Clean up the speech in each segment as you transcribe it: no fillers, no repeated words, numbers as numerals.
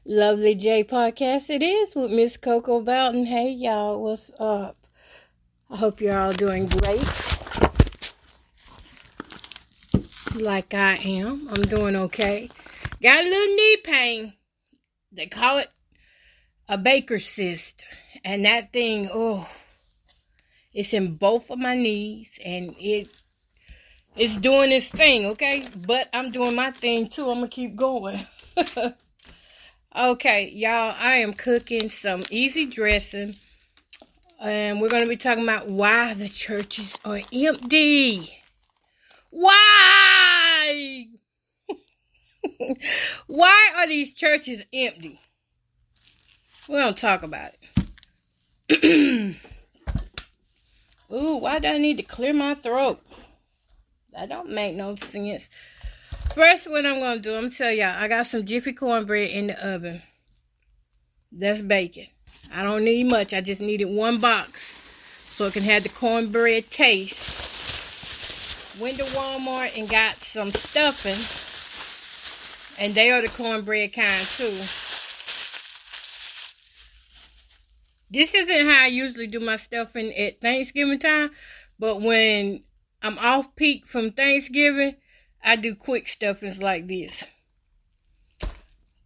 Lovely J podcast it is with Miss Coco Boughton. Hey y'all, what's up? I hope you're all doing great. Like I am. I'm doing okay. Got a little knee pain. They call it a Baker's cyst. And that thing, it's in both of my knees and it's doing its thing, okay? But I'm doing my thing too. I'm gonna keep going. Okay, y'all, I am cooking some easy dressing, and we're going to be talking about why the churches are empty. Why? Why are these churches empty? We're going to talk about it. Ooh, why do I need to clear my throat? That don't make no sense. First, what I'm going to do, I'm going to tell y'all, I got some Jiffy cornbread in the oven. That's bacon. I don't need much. I just needed one box so it can have the cornbread taste. Went to Walmart and got some stuffing. And they are the cornbread kind too. This isn't how I usually do my stuffing at Thanksgiving time. But when I'm off peak from Thanksgiving, I do quick stuffings like this.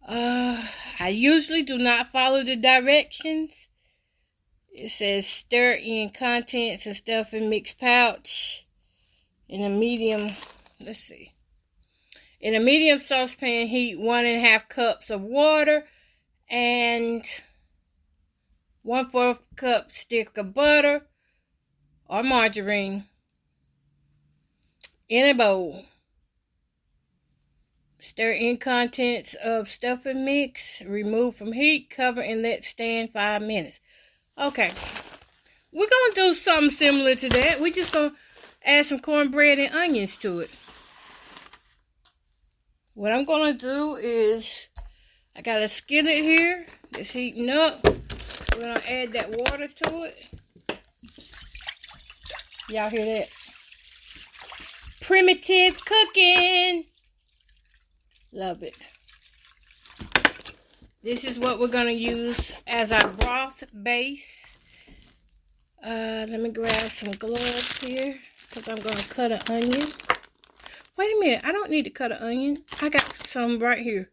I usually do not follow the directions. It says stir in contents and stuffing mixed pouch in a medium, in a medium saucepan, heat 1.5 cups of water and 1/4 cup stick of butter or margarine in a bowl. Stir in contents of stuffing mix, remove from heat, cover and let stand 5 minutes. Okay, we're going to do something similar to that. We're just going to add some cornbread and onions to it. What I'm going to do is, I got a skillet here that's heating up. We're going to add that water to it. Y'all hear that? Primitive cooking. Love it. This is what we're going to use as our broth base. Let me grab some gloves here because I'm going to cut an onion. Wait a minute. I don't need to cut an onion. I got some right here.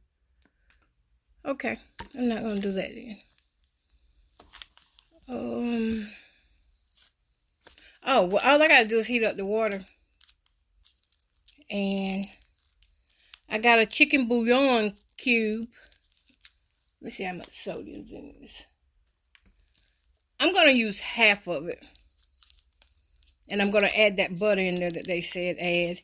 Okay. I'm not going to do that then. Well, all I got to do is heat up the water. And I got a chicken bouillon cube. Let's see how much sodium's in this. I'm going to use half of it. And I'm going to add that butter in there that they said add.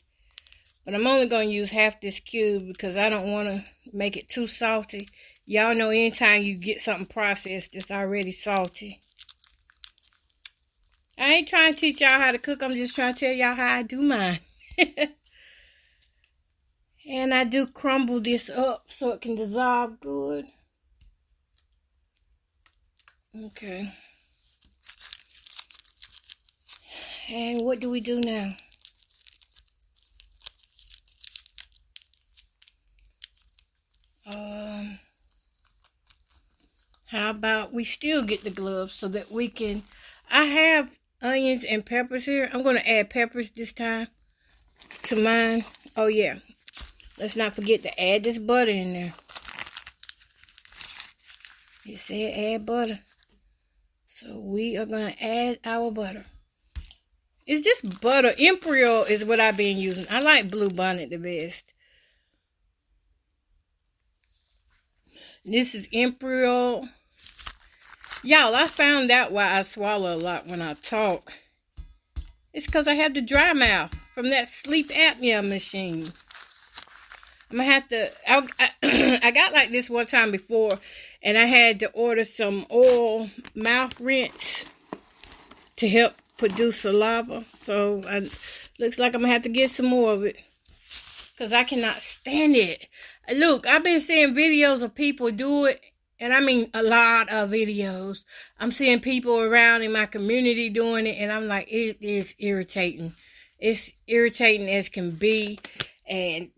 But I'm only going to use half this cube because I don't want to make it too salty. Y'all know anytime you get something processed, it's already salty. I ain't trying to teach y'all how to cook. I'm just trying to tell y'all how I do mine. And I do crumble this up so it can dissolve good. Okay. And what do we do now? How about we still get the gloves so that we can... I have onions and peppers here. I'm going to add peppers this time to mine. Oh, yeah. Let's not forget to add this butter in there. It said add butter. So we are going to add our butter. Is this butter? Imperial is what I've been using. I like Blue Bonnet the best. This is Imperial. Y'all, I found out why I swallow a lot when I talk. It's because I have the dry mouth from that sleep apnea machine. I'm going to have to... I got like this one time before, and I had to order some oil mouth rinse to help produce saliva. So, looks like I'm going to have to get some more of it. Because I cannot stand it. Look, I've been seeing videos of people do it. And I mean a lot of videos. I'm seeing people around in my community doing it. And I'm like, it is irritating. It's irritating as can be. And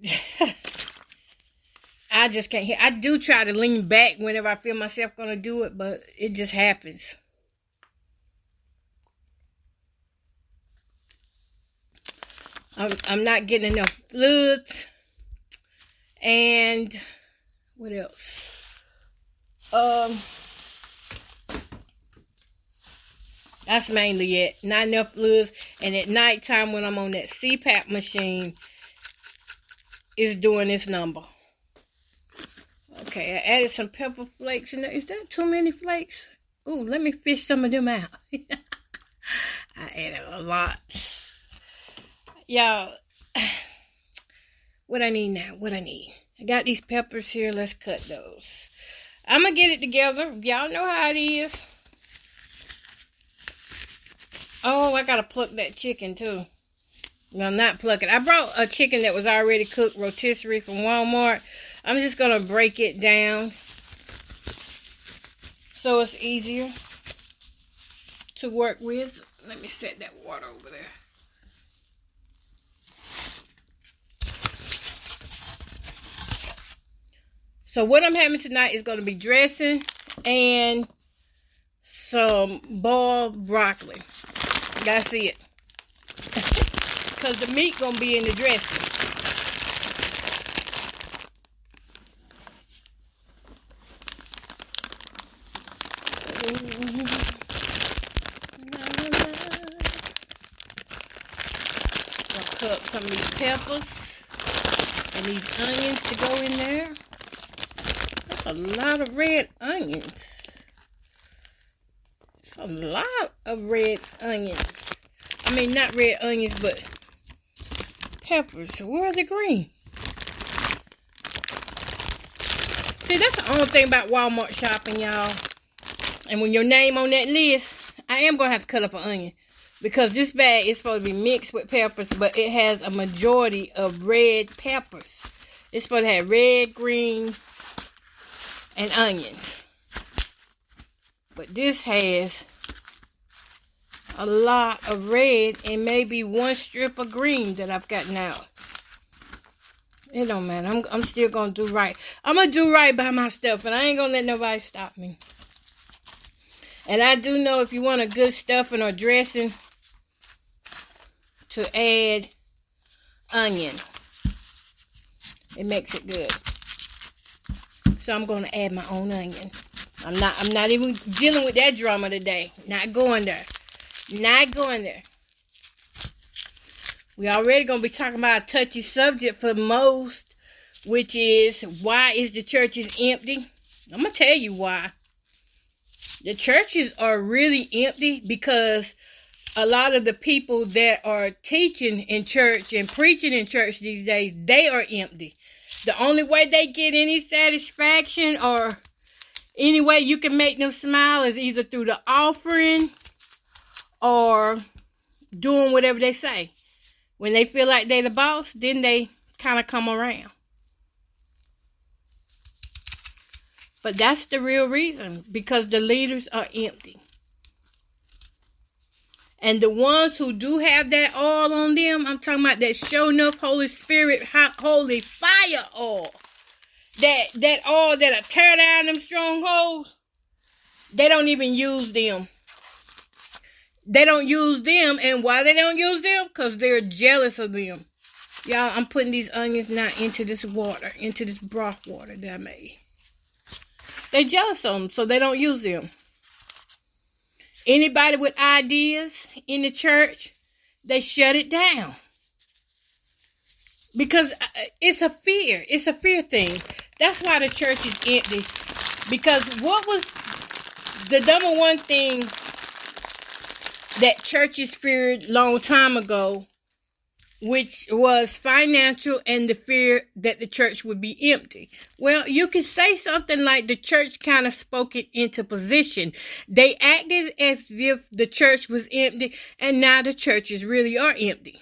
I just can't hear. I do try to lean back whenever I feel myself going to do it, but it just happens. I'm not getting enough fluids. And what else? That's mainly it. Not enough fluids. And at nighttime when I'm on that CPAP machine, it's doing this number. Okay, I added some pepper flakes in there. Is that too many flakes? Ooh, let me fish some of them out. I added a lot. Y'all, what I need now? What I need? I got these peppers here. Let's cut those. I'm going to get it together. Y'all know how it is. Oh, I got to pluck that chicken too. No, not pluck it. I brought a chicken that was already cooked, rotisserie from Walmart. I'm just going to break it down so it's easier to work with. Let me set that water over there. So what I'm having tonight is going to be dressing and some boiled broccoli. That's it. Because the meat going to be in the dressing. I'll cut some of these peppers and these onions to go in there. That's a lot of red onions. It's a lot of red onions. I mean, not red onions, but peppers. Where are the green? See, that's the only thing about Walmart shopping, y'all. And when your name on that list, I am going to have to cut up an onion. Because this bag is supposed to be mixed with peppers, but it has a majority of red peppers. It's supposed to have red, green, and onions. But this has a lot of red and maybe one strip of green that I've gotten out. It don't matter. I'm still going to do right. I'm going to do right by my stuff, and I ain't going to let nobody stop me. And I do know if you want a good stuffing or dressing, to add onion. It makes it good. So I'm going to add my own onion. I'm not even dealing with that drama today. Not going there. Not going there. We already going to be talking about a touchy subject for most, which is, why is the churches empty? I'm going to tell you why. The churches are really empty because a lot of the people that are teaching in church and preaching in church these days, they are empty. The only way they get any satisfaction or any way you can make them smile is either through the offering or doing whatever they say. When they feel like they're the boss, then they kind of come around. But that's the real reason, because the leaders are empty. And the ones who do have that oil on them, I'm talking about that show enough Holy Spirit, holy fire oil. That oil that'll tear down them strongholds. They don't even use them. They don't use them. And why they don't use them? Because they're jealous of them. Y'all, I'm putting these onions now into this water, into this broth water that I made. They jealous of them, so they don't use them. Anybody with ideas in the church, they shut it down. Because it's a fear. It's a fear thing. That's why the church is empty. Because what was the number one thing that churches feared long time ago, which was financial and the fear that the church would be empty. Well, you could say something like the church kind of spoke it into position. They acted as if the church was empty, and now the churches really are empty.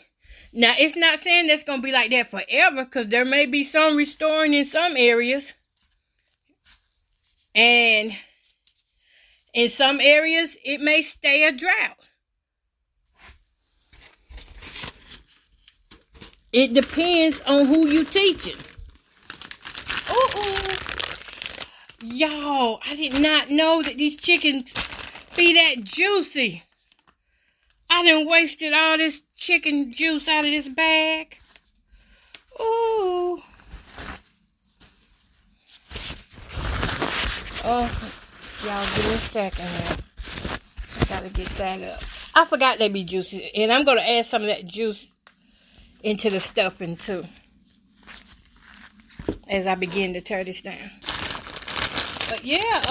Now, it's not saying that's going to be like that forever, because there may be some restoring in some areas. And in some areas, it may stay a drought. It depends on who you teaching. Ooh. Y'all, I did not know that these chickens be that juicy. I done wasted all this chicken juice out of this bag. Ooh. Oh, y'all give me a second here. I gotta get that up. I forgot they be juicy. And I'm gonna add some of that juice into the stuffing too, as I begin to tear this down. But yeah,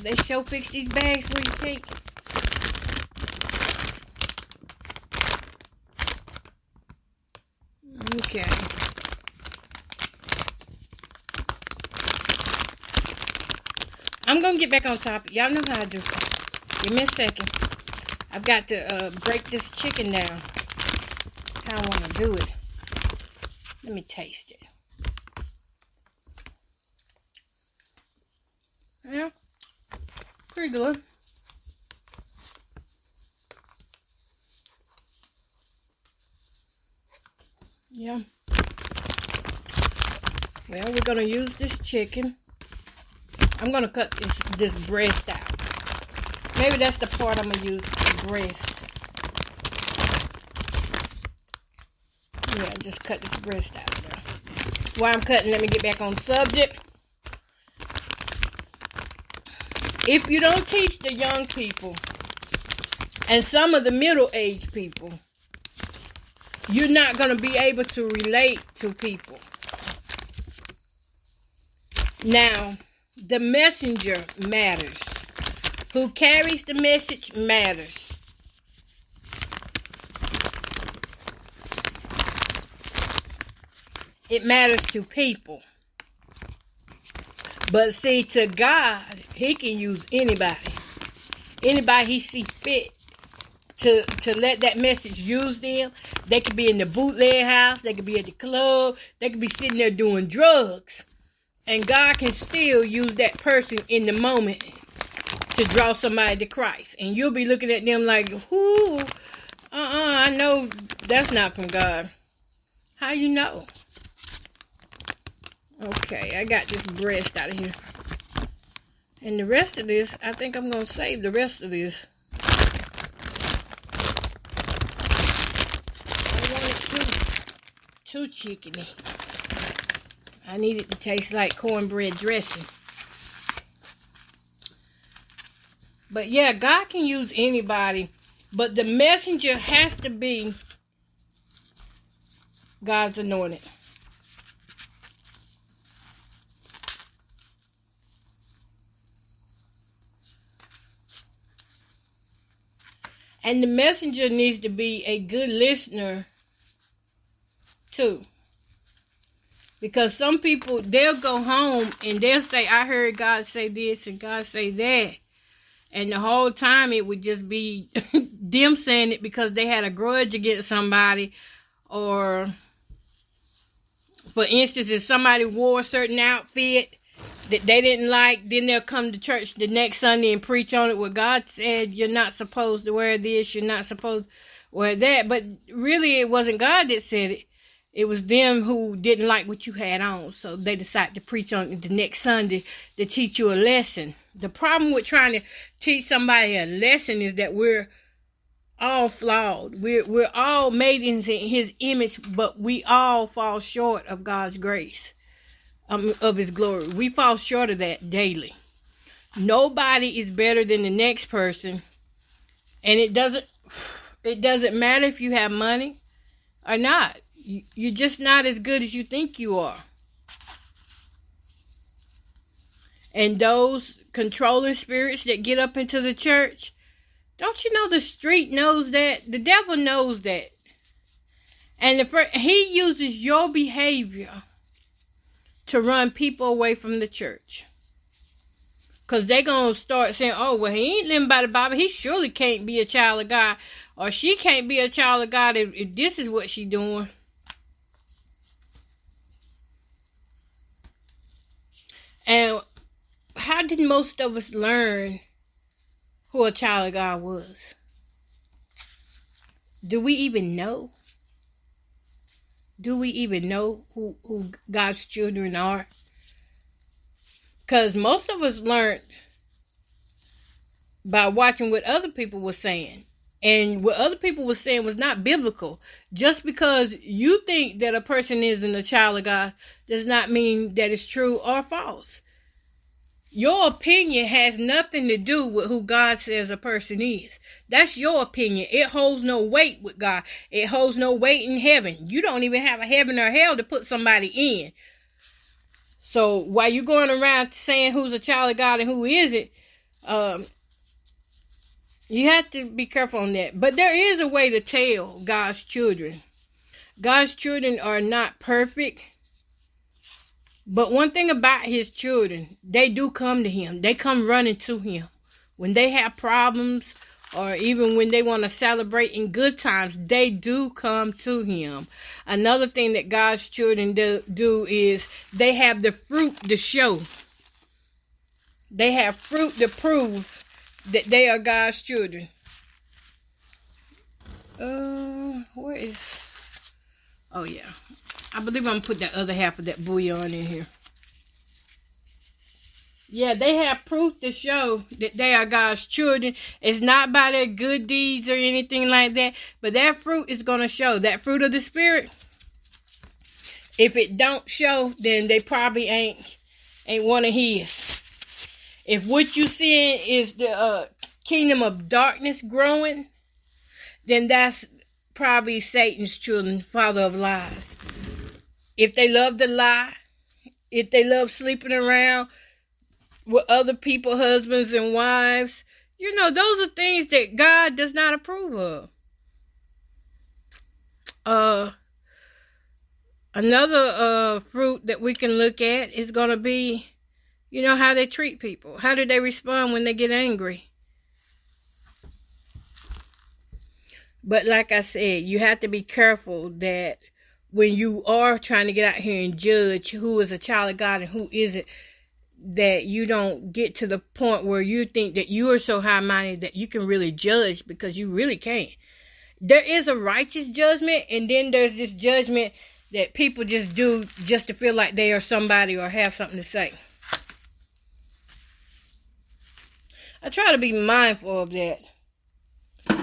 they sure fix these bags where you think. Okay. I'm gonna get back on top. Y'all know how I do. Give me a second. I've got to break this chicken down. How I want to do it. Let me taste it. Yeah, pretty good. Yeah. Well, we're gonna use this chicken. I'm gonna cut this breast out. Maybe that's the part I'm gonna use, the breast. Yeah, just cut this breast out there. While I'm cutting, let me get back on subject. If you don't teach the young people and some of the middle-aged people, you're not going to be able to relate to people. Now, the messenger matters. Who carries the message matters. It matters to people. But see, to God, He can use anybody. Anybody He see fit to let that message use them. They could be in the bootleg house. They could be at the club. They could be sitting there doing drugs. And God can still use that person in the moment to draw somebody to Christ. And you'll be looking at them like, whoo, I know that's not from God. How you know? Okay, I got this breast out of here. And the rest of this, I think I'm going to save the rest of this. I want it too chickeny. I need it to taste like cornbread dressing. But yeah, God can use anybody. But the messenger has to be God's anointed. And the messenger needs to be a good listener too. Because some people, they'll go home and they'll say, I heard God say this and God say that. And the whole time it would just be them saying it because they had a grudge against somebody. Or, for instance, if somebody wore a certain outfit that they didn't like, then they'll come to church the next Sunday and preach on it. Where God said, you're not supposed to wear this, you're not supposed to wear that. But really, it wasn't God that said it. It was them who didn't like what you had on. So they decided to preach on it the next Sunday to teach you a lesson. The problem with trying to teach somebody a lesson is that we're all flawed. We're all made in His image, but we all fall short of God's grace. Of His glory. We fall short of that daily. Nobody is better than the next person. And it doesn't matter if you have money or not. You're just not as good as you think you are. And those controlling spirits that get up into the church, don't you know the street knows that? The devil knows that. And he uses your behavior to run people away from the church. Because they're going to start saying, oh, well, he ain't living by the Bible. He surely can't be a child of God. Or she can't be a child of God if this is what she's doing. And how did most of us learn who a child of God was? Do we even know? Do we even know who God's children are? Because most of us learned by watching what other people were saying. And what other people were saying was not biblical. Just because you think that a person isn't a child of God does not mean that it's true or false. Your opinion has nothing to do with who God says a person is. That's your opinion. It holds no weight with God. It holds no weight in heaven. You don't even have a heaven or hell to put somebody in. So while you're going around saying who's a child of God and who isn't, you have to be careful on that. But there is a way to tell God's children. God's children are not perfect. But one thing about his children, they do come to him. They come running to him. When they have problems or even when they want to celebrate in good times, they do come to him. Another thing that God's children do is they have the fruit to show. They have fruit to prove that they are God's children. Where is... Oh, yeah. I believe I'm going to put that other half of that bouillon in here. Yeah, they have proof to show that they are God's children. It's not by their good deeds or anything like that. But that fruit is going to show. That fruit of the Spirit. If it don't show, then they probably ain't one of his. If what you seeing is the kingdom of darkness growing, then that's probably Satan's children, father of lies. If they love to lie, if they love sleeping around with other people, husbands and wives, those are things that God does not approve of. Another fruit that we can look at is going to be, how they treat people. How do they respond when they get angry? But like I said, you have to be careful that when you are trying to get out here and judge who is a child of God and who isn't, that you don't get to the point where you think that you are so high-minded that you can really judge, because you really can't. There is a righteous judgment, and then there's this judgment that people just do just to feel like they are somebody or have something to say. I try to be mindful of that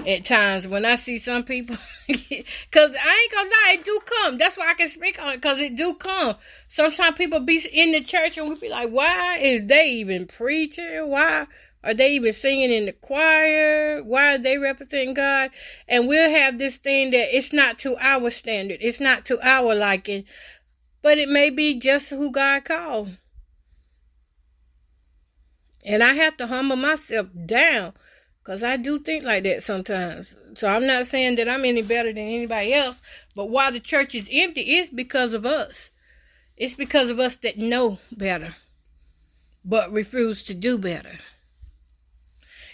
at times when I see some people, because I ain't gonna lie, it do come. That's why I can speak on it, because it do come. Sometimes people be in the church and we be like, why is they even preaching? Why are they even singing in the choir? Why are they representing God? And we'll have this thing that it's not to our standard. It's not to our liking, but it may be just who God called. And I have to humble myself down, because I do think like that sometimes. So I'm not saying that I'm any better than anybody else. But why the church is empty is because of us. It's because of us that know better, but refuse to do better.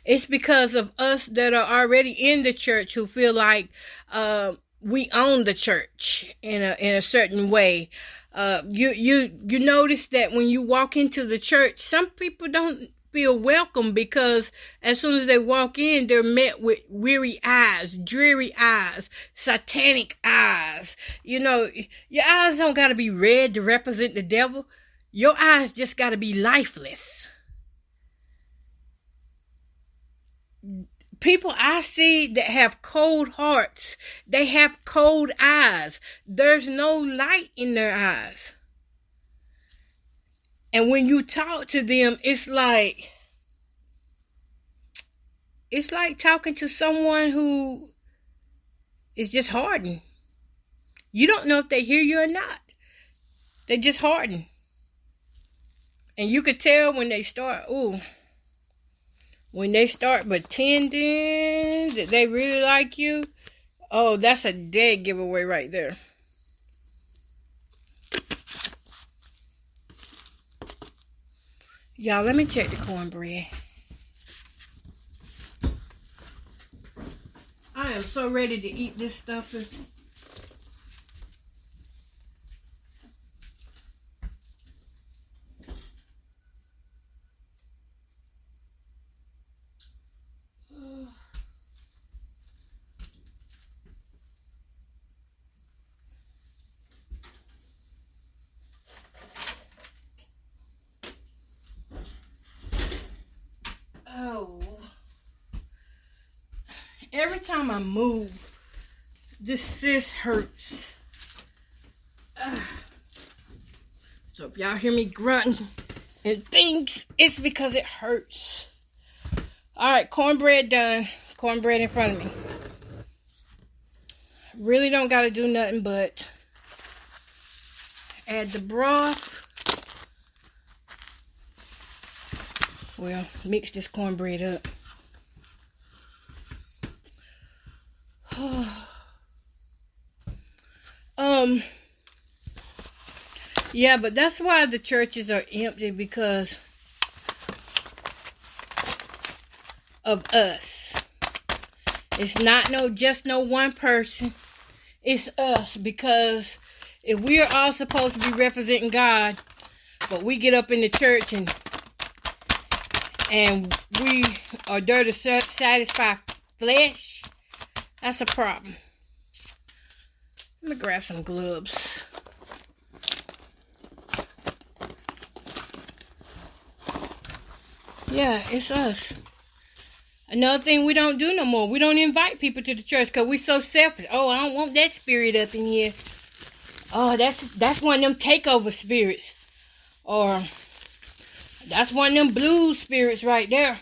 It's because of us that are already in the church who feel like we own the church in a certain way. You notice that when you walk into the church, some people don't feel welcome, because as soon as they walk in, they're met with weary eyes, dreary eyes, satanic eyes. Your eyes don't got to be red to represent the devil. Your eyes just got to be lifeless. People I see that have cold hearts, they have cold eyes. There's no light in their eyes. And when you talk to them, it's like talking to someone who is just hardened. You don't know if they hear you or not. They just hardened. And you could tell when they start, when they start pretending that they really like you, that's a dead giveaway right there. Y'all, let me check the cornbread. I am so ready to eat this stuff. Every time I move, this cyst hurts. So if y'all hear me grunting and things, it's because it hurts. Alright, cornbread done. Cornbread in front of me. Really don't got to do nothing but add the broth. Well, mix this cornbread up. Yeah, but that's why the churches are empty, because of us. It's not just no one person. It's us, because if we are all supposed to be representing God, but we get up in the church and we are there to satisfy flesh, that's a problem. Let me grab some gloves. Yeah, it's us. Another thing we don't do no more. We don't invite people to the church because we so selfish. Oh, I don't want that spirit up in here. Oh, that's one of them takeover spirits. Or that's one of them blues spirits right there.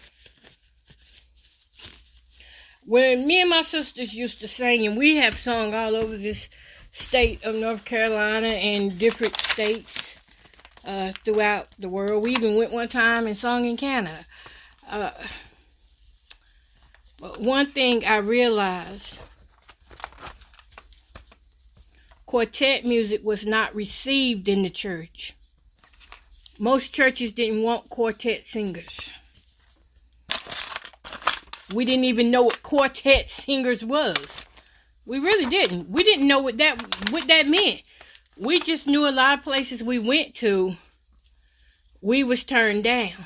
When me and my sisters used to sing, and we have sung all over this state of North Carolina and different states throughout the world. We even went one time and sung in Canada. But one thing I realized, quartet music was not received in the church. Most churches didn't want quartet singers. We didn't even know what quartet singers was. We really didn't. We didn't know what that meant. We just knew a lot of places we went to, we was turned down.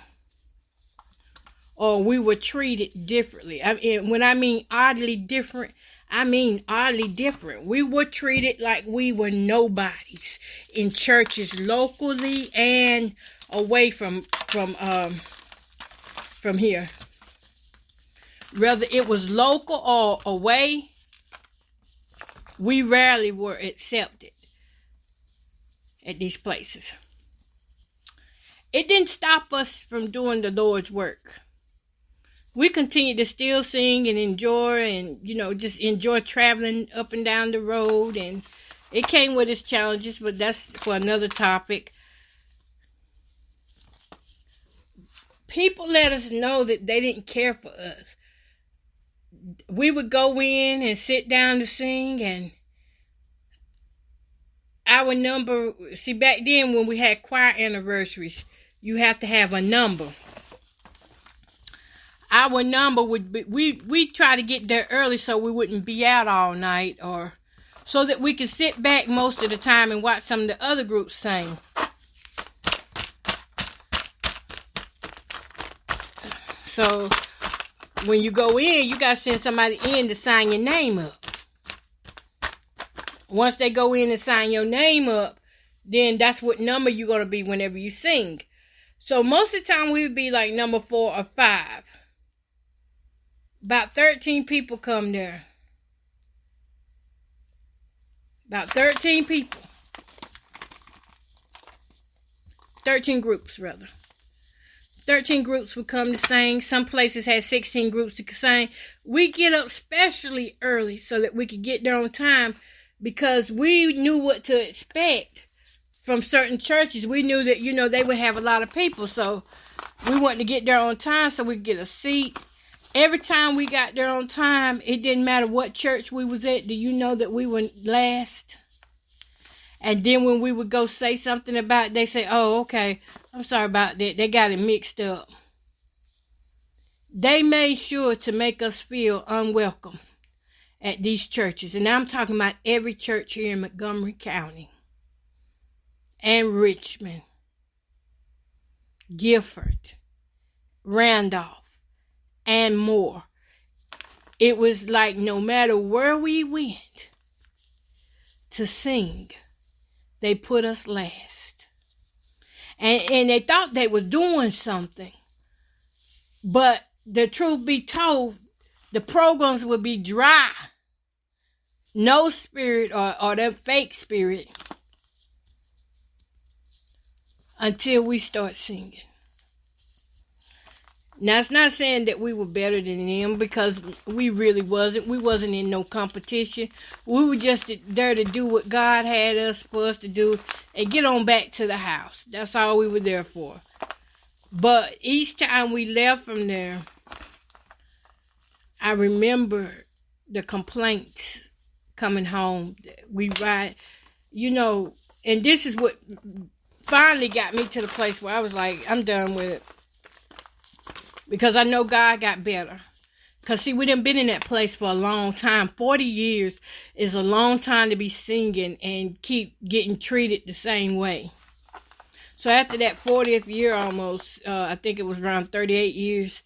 Or we were treated differently. When I mean oddly different, I mean oddly different. We were treated like we were nobodies in churches locally and away from here. Whether it was local or away, we rarely were accepted at these places. It didn't stop us from doing the Lord's work. We continued to still sing and enjoy, and just enjoy traveling up and down the road, and it came with its challenges, but that's for another topic. People let us know that they didn't care for us. We would go in and sit down to sing, and our number, see, back then when we had choir anniversaries, you have to have a number. Our number would be, we try to get there early so we wouldn't be out all night, or so that we could sit back most of the time and watch some of the other groups sing. So when you go in, you got to send somebody in to sign your name up. Once they go in and sign your name up, then that's what number you're going to be whenever you sing. So most of the time we would be like number 4 or 5. About 13 people come there. About 13 people. 13 groups, rather. 13 groups would come to sing. Some places had 16 groups to sing. We get up especially early so that we could get there on time, because we knew what to expect from certain churches. We knew that, they would have a lot of people. So we wanted to get there on time so we could get a seat. Every time we got there on time, it didn't matter what church we was at. Do you know that we were last? And then when we would go say something about it, they say, oh, okay, I'm sorry about that. They got it mixed up. They made sure to make us feel unwelcome at these churches. And I'm talking about every church here in Montgomery County and Richmond, Gifford, Randolph, and more. It was like no matter where we went to sing, they put us last. And they thought they were doing something. But the truth be told, the programs would be dry. No spirit or that fake spirit until we start singing. Now, it's not saying that we were better than them, because we really wasn't. We wasn't in no competition. We were just there to do what God had for us to do and get on back to the house. That's all we were there for. But each time we left from there, I remember the complaints coming home. We ride, and this is what finally got me to the place where I was like, I'm done with it. Because I know God got better. Because, see, we done been in that place for a long time. 40 years is a long time to be singing and keep getting treated the same way. So after that 40th year almost, I think it was around 38 years,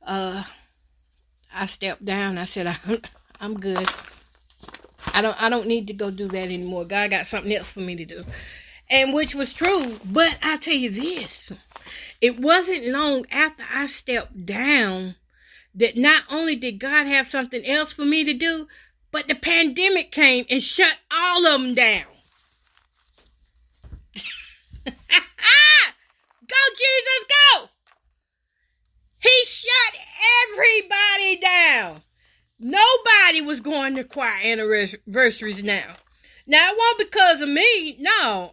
I stepped down. I said, I'm good. I don't need to go do that anymore. God got something else for me to do. And which was true. But I'll tell you this. It wasn't long after I stepped down that not only did God have something else for me to do, but the pandemic came and shut all of them down. Go, Jesus, go! He shut everybody down. Nobody was going to choir anniversaries now. Now, it won't because of me. No,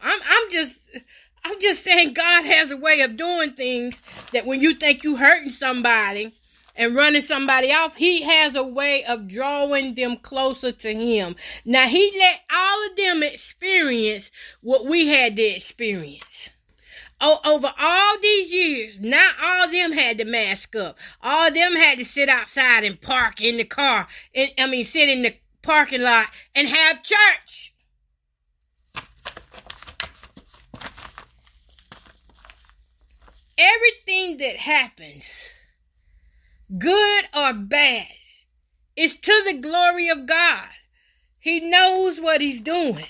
I'm just saying God has a way of doing things that when you think you hurting somebody and running somebody off, he has a way of drawing them closer to him. Now, he let all of them experience what we had to experience. Over all these years, not all of them had to mask up. All of them had to sit outside and park in the car. Sit in the parking lot and have church. Everything that happens, good or bad, is to the glory of God. He knows what he's doing.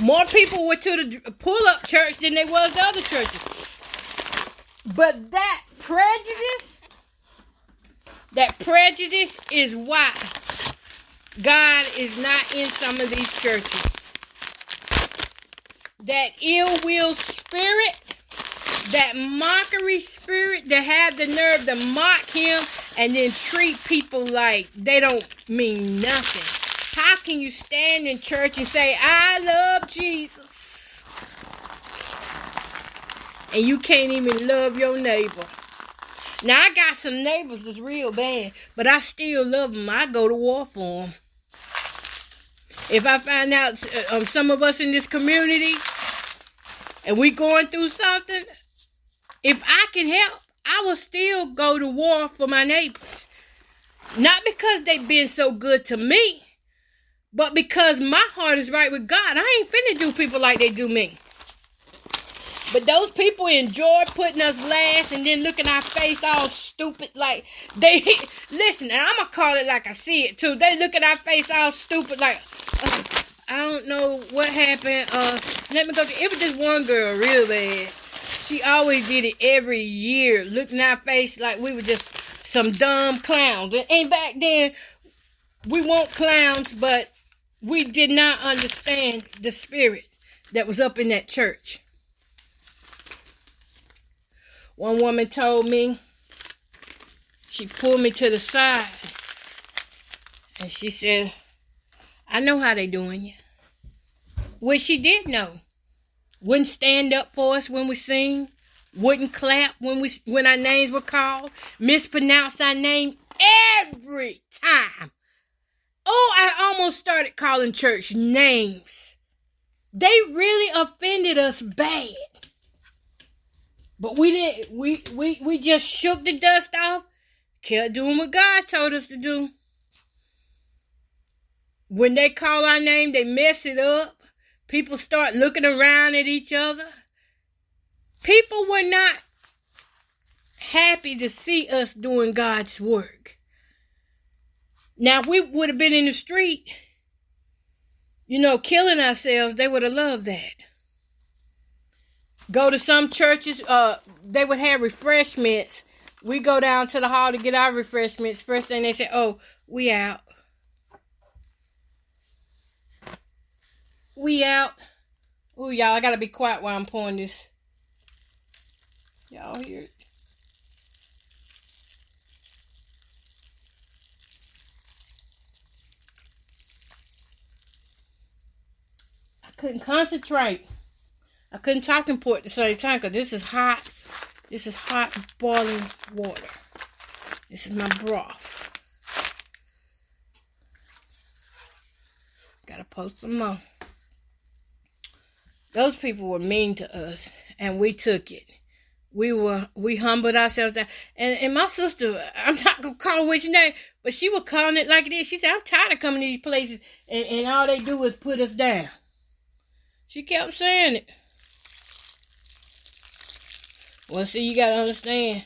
More people were to the pull-up church than they was the other churches. But that prejudice is why God is not in some of these churches. That ill will spirit, that mockery spirit, that have the nerve to mock him and then treat people like they don't mean nothing. How can you stand in church and say, I love Jesus, and you can't even love your neighbor? Now, I got some neighbors that's real bad, but I still love them. I go to war for them. If I find out some of us in this community and we going through something, if I can help, I will still go to war for my neighbors. Not because they've been so good to me, but because my heart is right with God. I ain't finna do people like they do me. But those people enjoy putting us last and then looking our face all stupid like they... Listen, and I'm going to call it like I see it too. They look at our face all stupid like... I don't know what happened. Let me go. It was this one girl real bad. She always did it every year. Looking at our face like we were just some dumb clowns. And back then, we weren't clowns, but we did not understand the spirit that was up in that church. One woman told me, she pulled me to the side, and she said, I know how they doing you. Which she did know. Wouldn't stand up for us when we sing. Wouldn't clap when our names were called. Mispronounce our name every time. Oh, I almost started calling church names. They really offended us bad. But we didn't. We just shook the dust off. Kept doing what God told us to do. When they call our name, they mess it up. People start looking around at each other. People were not happy to see us doing God's work. Now, if we would have been in the street, killing ourselves, they would have loved that. Go to some churches, they would have refreshments we go down to the hall to get our refreshments. First thing they say, oh, we out. We out. Ooh, y'all, I gotta be quiet while I'm pouring this. Y'all hear it? I couldn't concentrate. I couldn't talk and pour at the same time because this is hot. This is hot boiling water. This is my broth. Gotta post some more. Those people were mean to us, and we took it. We humbled ourselves down. And my sister, I'm not gonna call her which name, but she was calling it like it is. She said, I'm tired of coming to these places, and all they do is put us down. She kept saying it. Well, see, you gotta understand.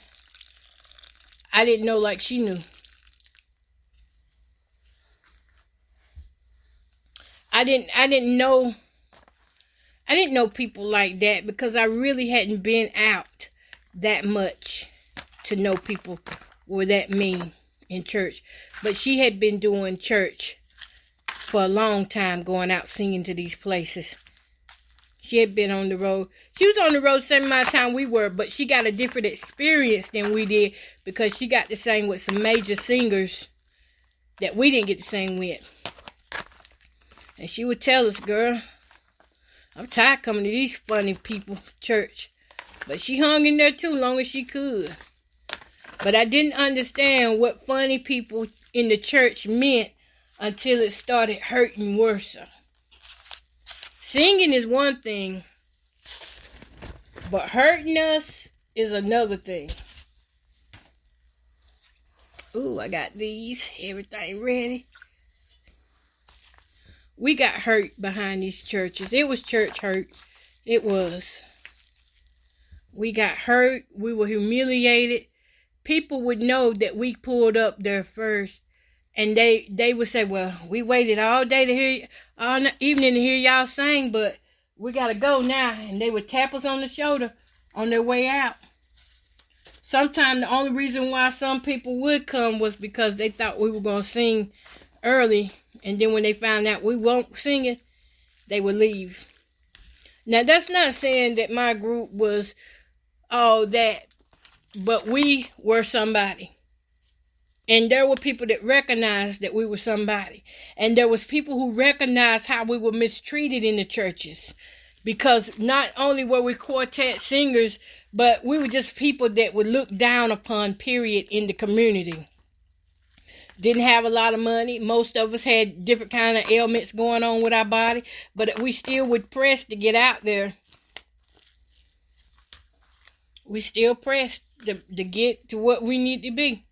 I didn't know like she knew. I didn't know people like that because I really hadn't been out that much to know people were that mean in church. But she had been doing church for a long time, going out singing to these places. She had been on the road. She was on the road the same amount of time we were, but she got a different experience than we did because she got to sing with some major singers that we didn't get to sing with. And she would tell us, girl, I'm tired coming to these funny people church. But she hung in there too long as she could. But I didn't understand what funny people in the church meant until it started hurting worse. Singing is one thing, but hurting us is another thing. Ooh, I got these. Everything ready. We got hurt behind these churches. It was church hurt. It was. We got hurt. We were humiliated. People would know that we pulled up there first. And they would say, well, we waited all day to hear, all evening to hear y'all sing, but we got to go now. And they would tap us on the shoulder on their way out. Sometimes the only reason why some people would come was because they thought we were going to sing early. And then when they found out we won't sing it, they would leave. Now, that's not saying that my group was all that, but we were somebody. And there were people that recognized that we were somebody. And there was people who recognized how we were mistreated in the churches. Because not only were we quartet singers, but we were just people that were looked down upon, period, in the community. Didn't have a lot of money. Most of us had different kind of ailments going on with our body. But we still would press to get out there. We still pressed to get to what we need to be.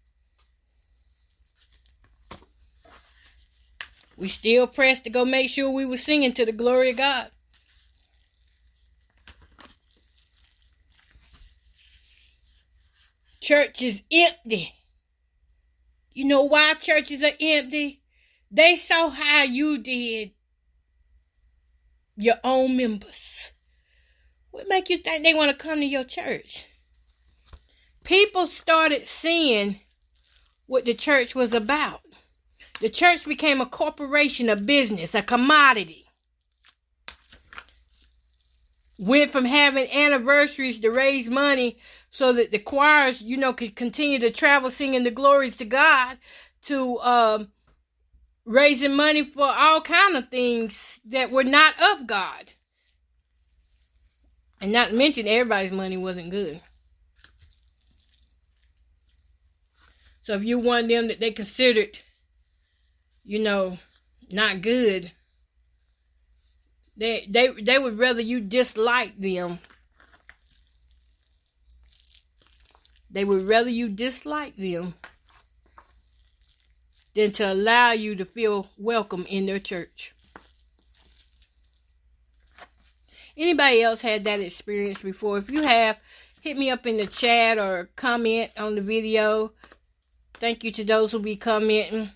We still pressed to go make sure we were singing to the glory of God. Church is empty. You know why churches are empty? They saw how you did your own members. What make you think they want to come to your church? People started seeing what the church was about. The church became a corporation, a business, a commodity. Went from having anniversaries to raise money so that the choirs, could continue to travel singing the glories to God, to raising money for all kind of things that were not of God. And not to mention everybody's money wasn't good. So if you're one of them that they considered not good, they would rather you dislike them. They would rather you dislike them than to allow you to feel welcome in their church. Anybody else had that experience before? If you have, hit me up in the chat or comment on the video. Thank you to those who be commenting.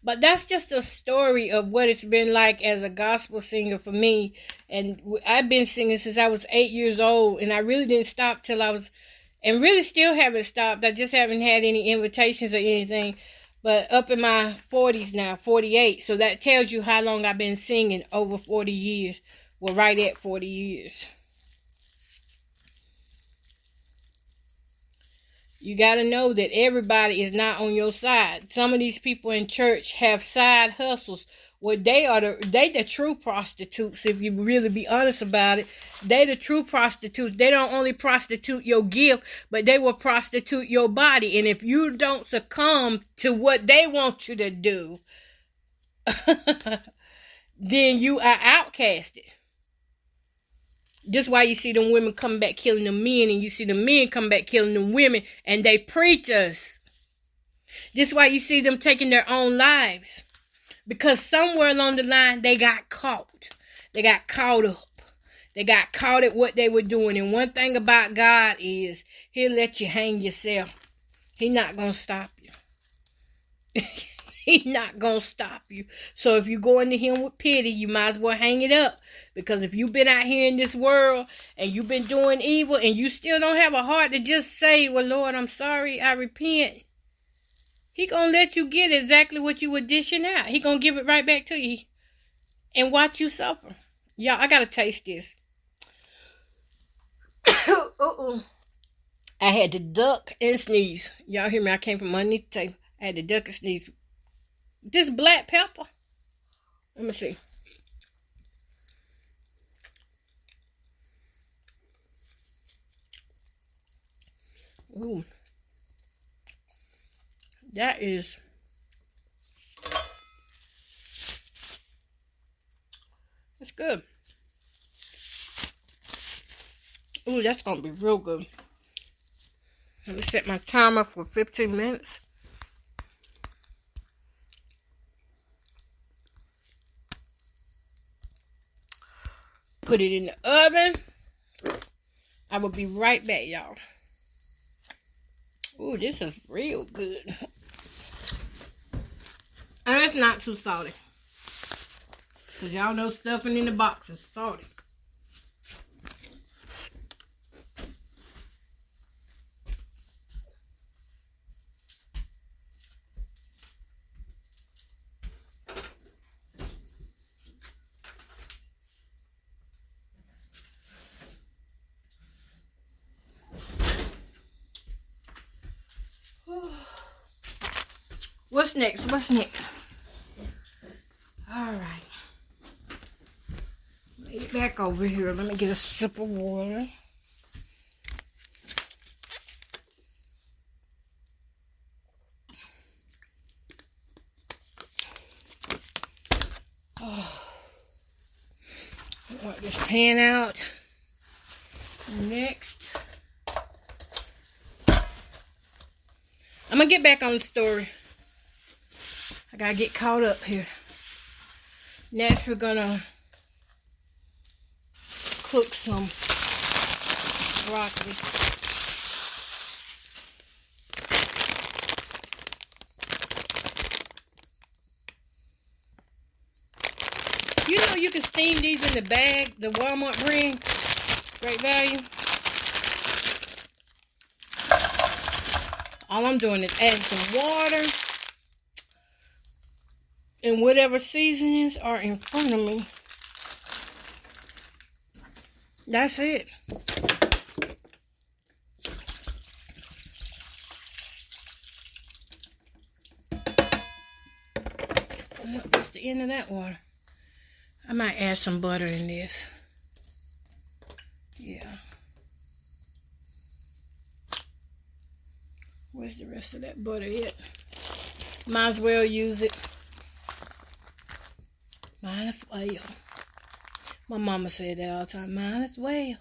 But that's just a story of what it's been like as a gospel singer for me. And I've been singing since I was 8 years old. And I really didn't stop till I was And really still haven't stopped. I just haven't had any invitations or anything. But up in my 40s now, 48. So that tells you how long I've been singing, over 40 years. Well, right at 40 years. You got to know that everybody is not on your side. Some of these people in church have side hustles. Well, they the true prostitutes, if you really be honest about it. They the true prostitutes. They don't only prostitute your gift, but they will prostitute your body. And if you don't succumb to what they want you to do, then you are outcasted. This is why you see them women come back killing the men, and you see the men come back killing the women, and they preachers. This is why you see them taking their own lives. Because somewhere along the line, they got caught. They got caught up. They got caught at what they were doing. And one thing about God is, He'll let you hang yourself. He's not going to stop you. He's not going to stop you. So if you go into Him with pity, you might as well hang it up. Because if you've been out here in this world and you've been doing evil and you still don't have a heart to just say, well, Lord, I'm sorry, I repent. He going to let you get exactly what you were dishing out. He going to give it right back to you and watch you suffer. Y'all, I got to taste this. I had to duck and sneeze. Y'all hear me? I came from underneath the table. I had to duck and sneeze. This black pepper. Let me see. Ooh. That is. It's good. Ooh, that's going to be real good. Let me set my timer for 15 minutes. Put it in the oven. I will be right back, y'all. Ooh, this is real good. And it's not too salty. Because y'all know stuffing in the box is salty. What's next? What's next? All right. Let me get back over here. Let me get a sip of water. Oh. Wipe this pan out. Next. I'm going to get back on the story. I gotta get caught up here. Next, we're gonna cook some broccoli. You know you can steam these in the bag, the Walmart brand, Great Value. All I'm doing is adding some water. And whatever seasonings are in front of me. That's it. Well, that's the end of that water. I might add some butter in this. Yeah. Where's the rest of that butter at? Might as well use it. Might as well. My mama said that all the time. Might as well.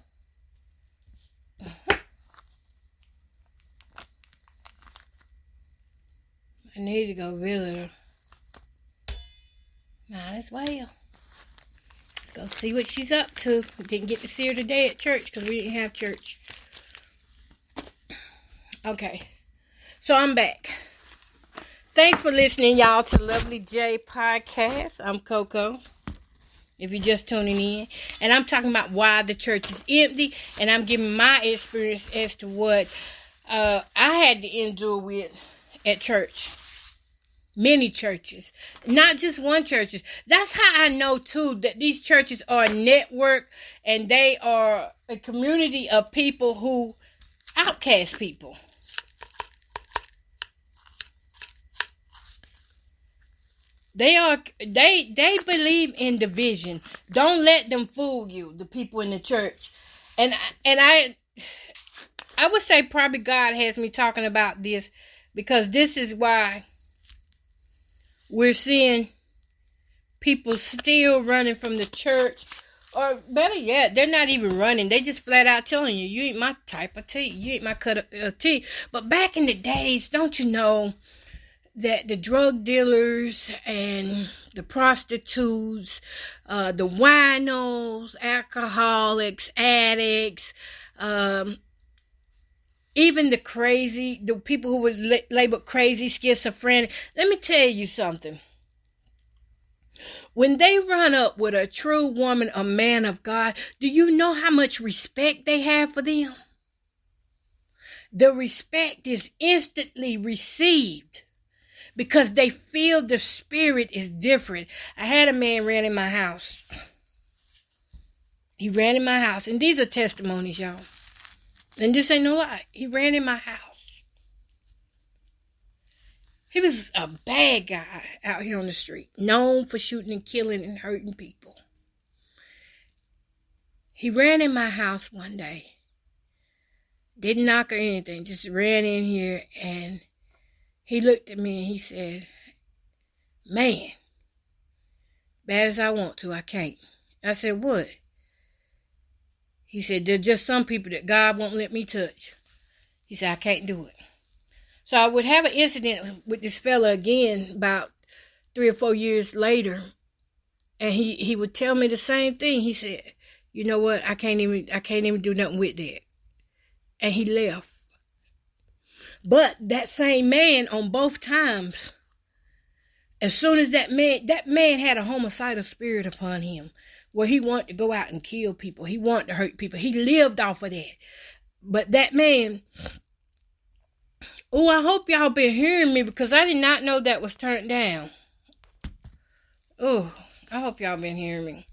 I need to go visit her. Might as well. Go see what she's up to. Didn't get to see her today at church because we didn't have church. Okay. So I'm back. Thanks for listening, y'all, to Lovely J Podcast. I'm Coco. if you're just tuning in. And I'm talking about why the church is empty. And I'm giving my experience as to what I had to endure with at church. Many churches. Not just one churches. That's how I know, too, that these churches are a network. And they are a community of people who outcast people. They believe in division. Don't let them fool you, the people in the church. And I would say probably God has me talking about this because this is why we're seeing people still running from the church. Or better yet, they're not even running. They just flat out telling you, you ain't my type of tea. You ain't my cut of tea. But back in the days, don't you know that the drug dealers and the prostitutes, the winos, alcoholics, addicts, even the people who were labeled crazy, schizophrenic. Let me tell you something. When they run up with a true woman, a man of God, do you know how much respect they have for them? The respect is instantly received because they feel the spirit is different. I had a man ran in my house. He ran in my house. And these are testimonies, y'all. And this ain't no lie. He ran in my house. He was a bad guy out here on the street, known for shooting and killing and hurting people. He ran in my house one day. Didn't knock or anything, just ran in here and he looked at me and he said, "Man, bad as I want to, I can't." I said, "What?" He said, "There's just some people that God won't let me touch." He said, "I can't do it." So I would have an incident with this fella again about 3 or 4 years later. And he would tell me the same thing. He said, "You know what? I can't even do nothing with that." And he left. But that same man on both times, as soon as that man had a homicidal spirit upon him, where he wanted to go out and kill people. He wanted to hurt people. He lived off of that. But that man, I hope y'all been hearing me because I did not know that was turned down. I hope y'all been hearing me.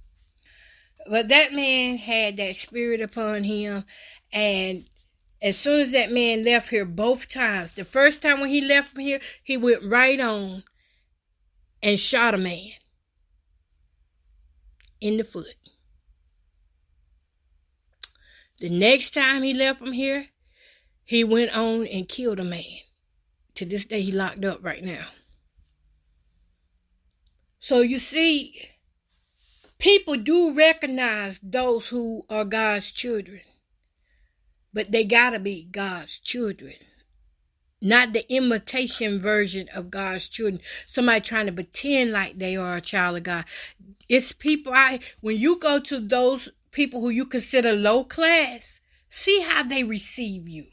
But that man had that spirit upon him, and as soon as that man left here both times, the first time when he left from here, he went right on and shot a man in the foot. The next time he left from here, he went on and killed a man. To this day, he locked up right now. So you see, people do recognize those who are God's children. But they gotta be God's children. Not the imitation version of God's children. Somebody trying to pretend like they are a child of God. It's people when you go to those people who you consider low class, see how they receive you.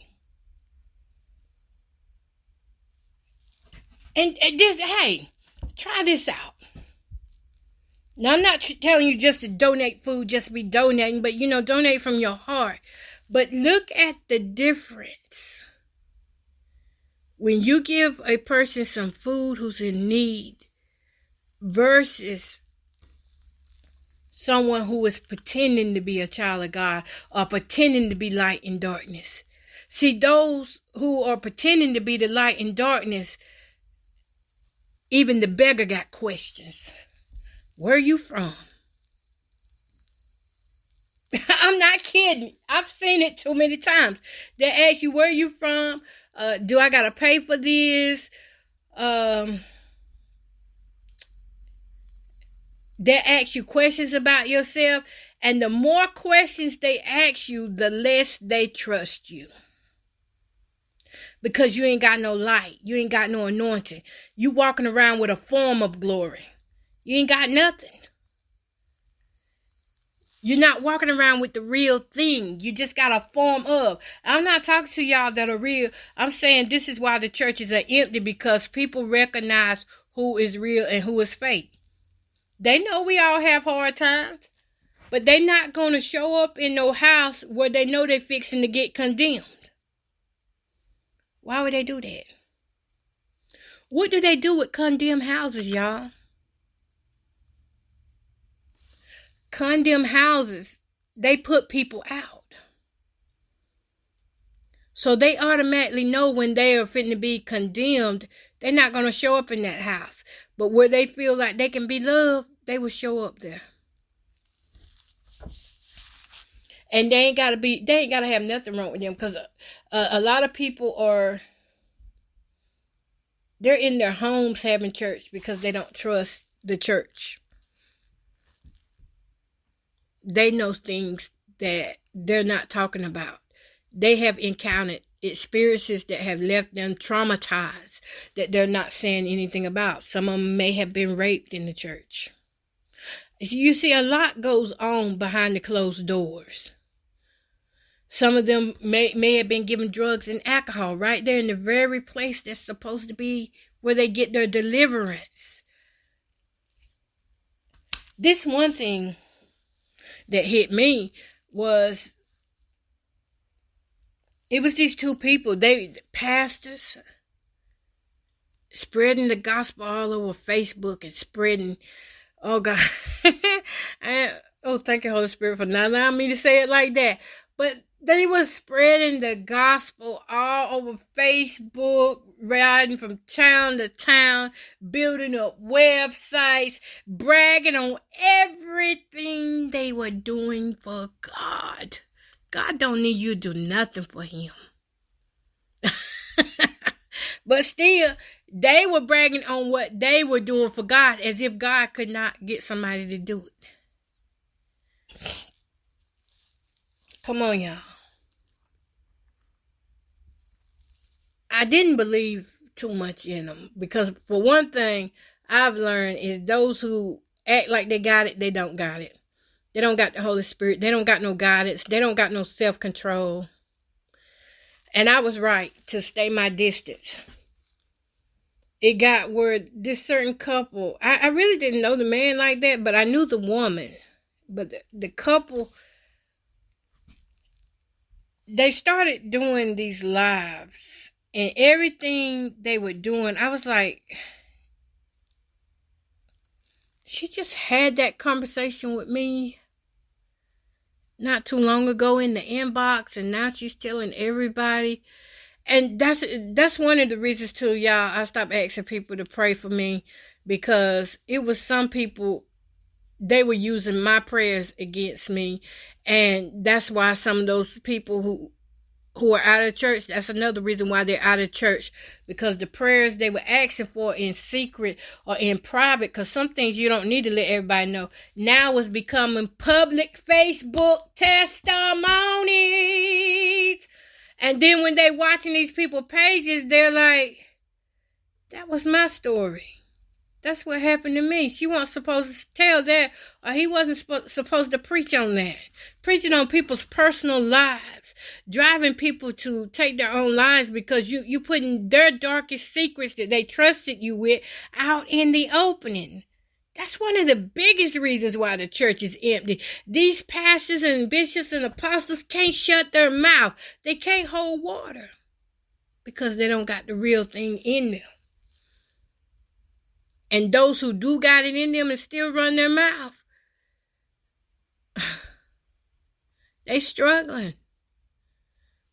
And this, hey, try this out. Now, I'm not telling you just to donate food, just be donating, but, donate from your heart. But look at the difference. When you give a person some food who's in need versus someone who is pretending to be a child of God or pretending to be light in darkness. See, those who are pretending to be the light in darkness, even the beggar got questions. Where are you from? I'm not kidding. I've seen it too many times. They ask you, where are you from? Do I got to pay for this? They ask you questions about yourself. And the more questions they ask you, the less they trust you. Because you ain't got no light. You ain't got no anointing. You walking around with a form of glory. You ain't got nothing. You're not walking around with the real thing. You just got a form of. I'm not talking to y'all that are real. I'm saying this is why the churches are empty, because people recognize who is real and who is fake. They know we all have hard times, but they not going to show up in no house where they know they fixing to get condemned. Why would they do that? What do they do with condemned houses, y'all? Condemned houses, they put people out. So they automatically know when they are fitting to be condemned, they're not going to show up in that house. But where they feel like they can be loved, they will show up there. And they ain't got to have nothing wrong with them, because a lot of people they're in their homes having church because they don't trust the church. They know things that they're not talking about. They have encountered experiences that have left them traumatized that they're not saying anything about. Some of them may have been raped in the church. You see, a lot goes on behind the closed doors. Some of them may have been given drugs and alcohol right there in the very place that's supposed to be where they get their deliverance. This one thing that hit me was, it was these two people, pastors, spreading the gospel all over Facebook and spreading, oh God, thank you, Holy Spirit, for not allowing me to say it like that. But they were spreading the gospel all over Facebook, riding from town to town, building up websites, bragging on everything they were doing for God. God don't need you to do nothing for him. But still, they were bragging on what they were doing for God, as if God could not get somebody to do it. Come on, y'all. I didn't believe too much in them, because for one thing I've learned is those who act like they got it, they don't got it. They don't got the Holy Spirit. They don't got no guidance. They don't got no self-control. And I was right to stay my distance. It got where this certain couple, I really didn't know the man like that, but I knew the woman. But the couple, they started doing these lives, and everything they were doing, I was like, she just had that conversation with me not too long ago in the inbox, and now she's telling everybody. And that's one of the reasons too, y'all, I stopped asking people to pray for me, because it was some people, they were using my prayers against me. And that's why some of those people who are out of church, that's another reason why they're out of church, because the prayers they were asking for in secret or in private, because some things you don't need to let everybody know, now is becoming public Facebook testimonies. And then when they watching these people pages, they're like, that was my story. That's what happened to me. She wasn't supposed to tell that, or he wasn't supposed to preach on that. Preaching on people's personal lives, driving people to take their own lives because you putting their darkest secrets that they trusted you with out in the opening. That's one of the biggest reasons why the church is empty. These pastors and bishops and apostles can't shut their mouth. They can't hold water because they don't got the real thing in them. And those who do got it in them and still run their mouth, they struggling.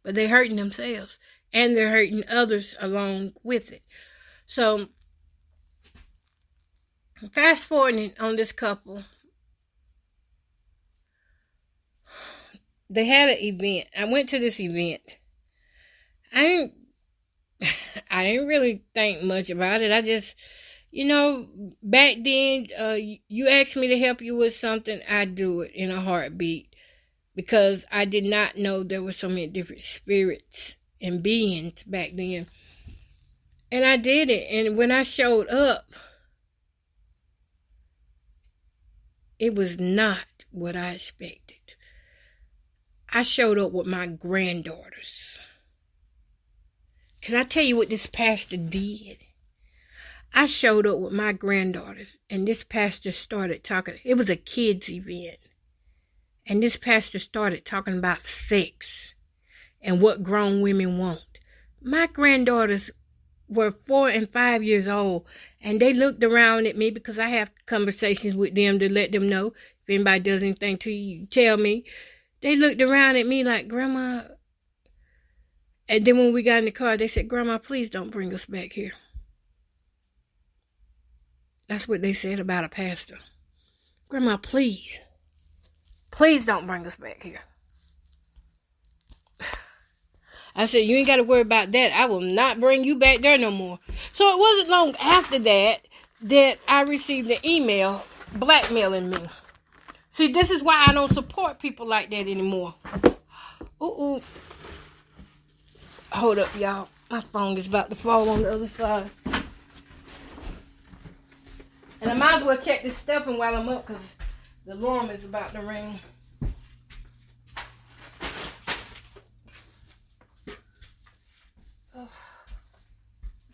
But they hurting themselves. And they're hurting others along with it. So, fast forwarding on this couple. They had an event. I went to this event. I didn't really think much about it. I just, back then, you asked me to help you with something, I'd do it in a heartbeat. Because I did not know there were so many different spirits and beings back then. And I did it. And when I showed up, it was not what I expected. I showed up with my granddaughters. Can I tell you what this pastor did? I showed up with my granddaughters, and this pastor started talking. It was a kids' event. And this pastor started talking about sex and what grown women want. My granddaughters were 4 and 5 years old, and they looked around at me because I have conversations with them to let them know. If anybody does anything to you, tell me. They looked around at me like, Grandma. And then when we got in the car, they said, Grandma, please don't bring us back here. That's what they said about a pastor. Grandma, please don't bring us back here. I said, you ain't got to worry about that. I will not bring you back there no more. So it wasn't long after that I received an email blackmailing me. See, this is why I don't support people like that anymore. Ooh. Hold up, y'all. My phone is about to fall on the other side. And I might as well check this stuffing while I'm up because the alarm is about to ring. Oh,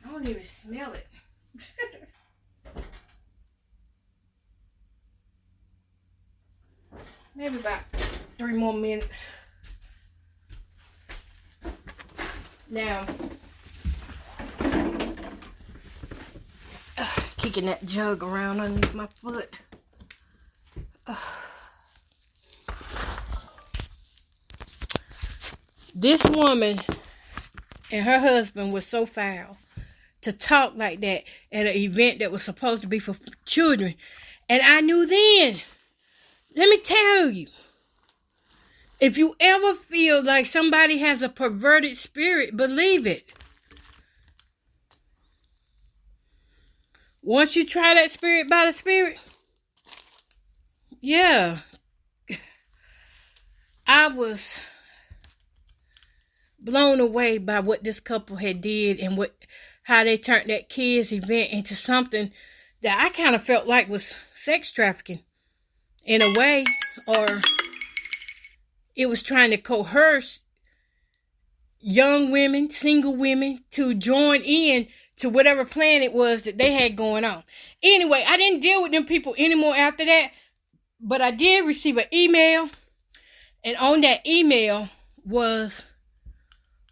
I don't even smell it. Maybe about 3 more minutes. Now, kicking that jug around underneath my foot. This woman and her husband was so foul to talk like that at an event that was supposed to be for children. And I knew then. Let me tell you. If you ever feel like somebody has a perverted spirit, believe it. Once you try that spirit by the spirit, yeah. I was blown away by what this couple had did and how they turned that kids event into something that I kind of felt like was sex trafficking in a way, or it was trying to coerce young women, single women, to join in to whatever plan it was that they had going on. Anyway, I didn't deal with them people anymore after that, but I did receive an email, and on that email was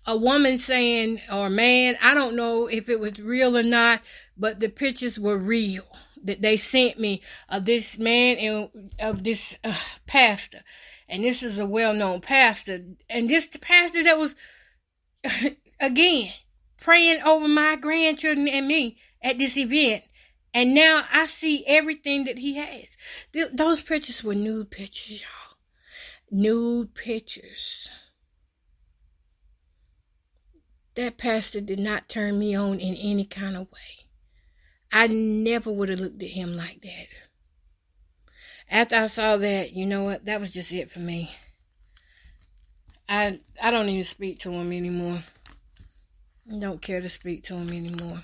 a woman saying, or a man, I don't know if it was real or not, but the pictures were real that they sent me of this man and of this pastor. And this is a well-known pastor. And this the pastor that was, again, praying over my grandchildren and me at this event. And now I see everything that he has. Those pictures were nude pictures, y'all. Nude pictures. That pastor did not turn me on in any kind of way. I never would have looked at him like that. After I saw that, you know what? That was just it for me. I don't even speak to him anymore. I don't care to speak to him anymore.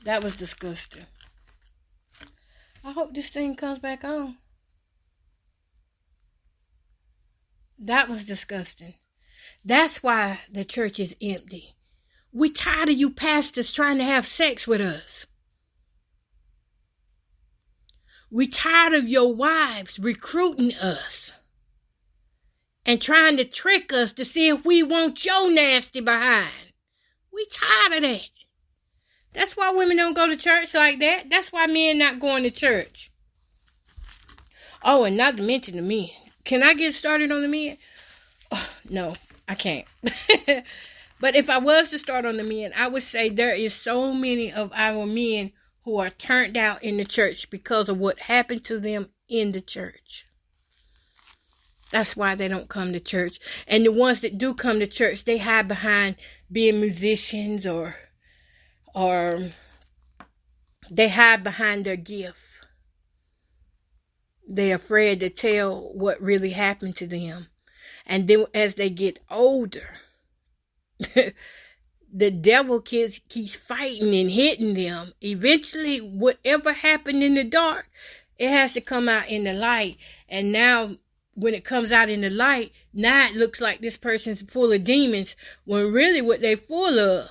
That was disgusting. I hope this thing comes back on. That was disgusting. That's why the church is empty. We tired of you pastors trying to have sex with us. We tired of your wives recruiting us and trying to trick us to see if we want your nasty behind. We tired of that. That's why women don't go to church like that. That's why men not going to church. Oh, and not to mention the men. Can I get started on the men? Oh, no, I can't. But if I was to start on the men, I would say there is so many of our men who are turned out in the church because of what happened to them in the church. That's why they don't come to church. And the ones that do come to church, they hide behind being musicians or they hide behind their gift. They're afraid to tell what really happened to them. And then as they get older, the devil keeps fighting and hitting them. Eventually, whatever happened in the dark, it has to come out in the light. And now, when it comes out in the light, now it looks like this person's full of demons, when really what they're full of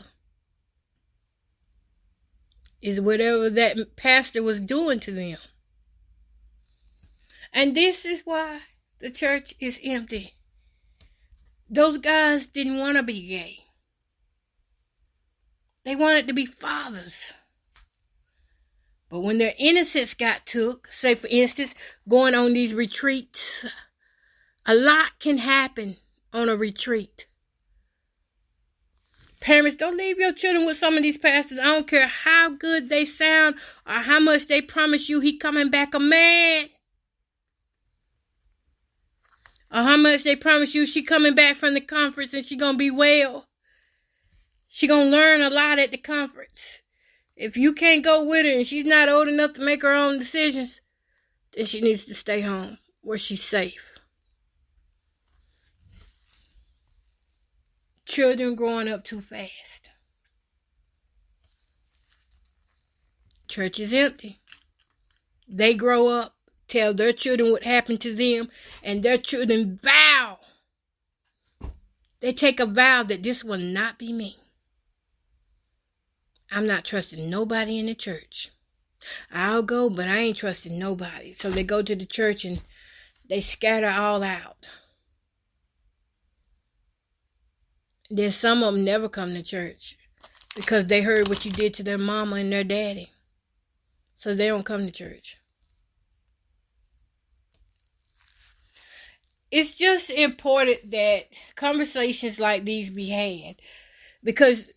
is whatever that pastor was doing to them. And this is why the church is empty. Those guys didn't want to be gay. They wanted to be fathers. But when their innocence got took, say for instance, going on these retreats, a lot can happen on a retreat. Parents, don't leave your children with some of these pastors. I don't care how good they sound or how much they promise you he coming back a man. Or how much they promise you she coming back from the conference and she gonna be well. She gonna learn a lot at the conference. If you can't go with her and she's not old enough to make her own decisions, then she needs to stay home where she's safe. Children growing up too fast. Church is empty. They grow up, tell their children what happened to them, and their children vow. They take a vow that this will not be me. I'm not trusting nobody in the church. I'll go, but I ain't trusting nobody. So they go to the church and they scatter all out. Then some of them never come to church because they heard what you did to their mama and their daddy. So they don't come to church. It's just important that conversations like these be had. Because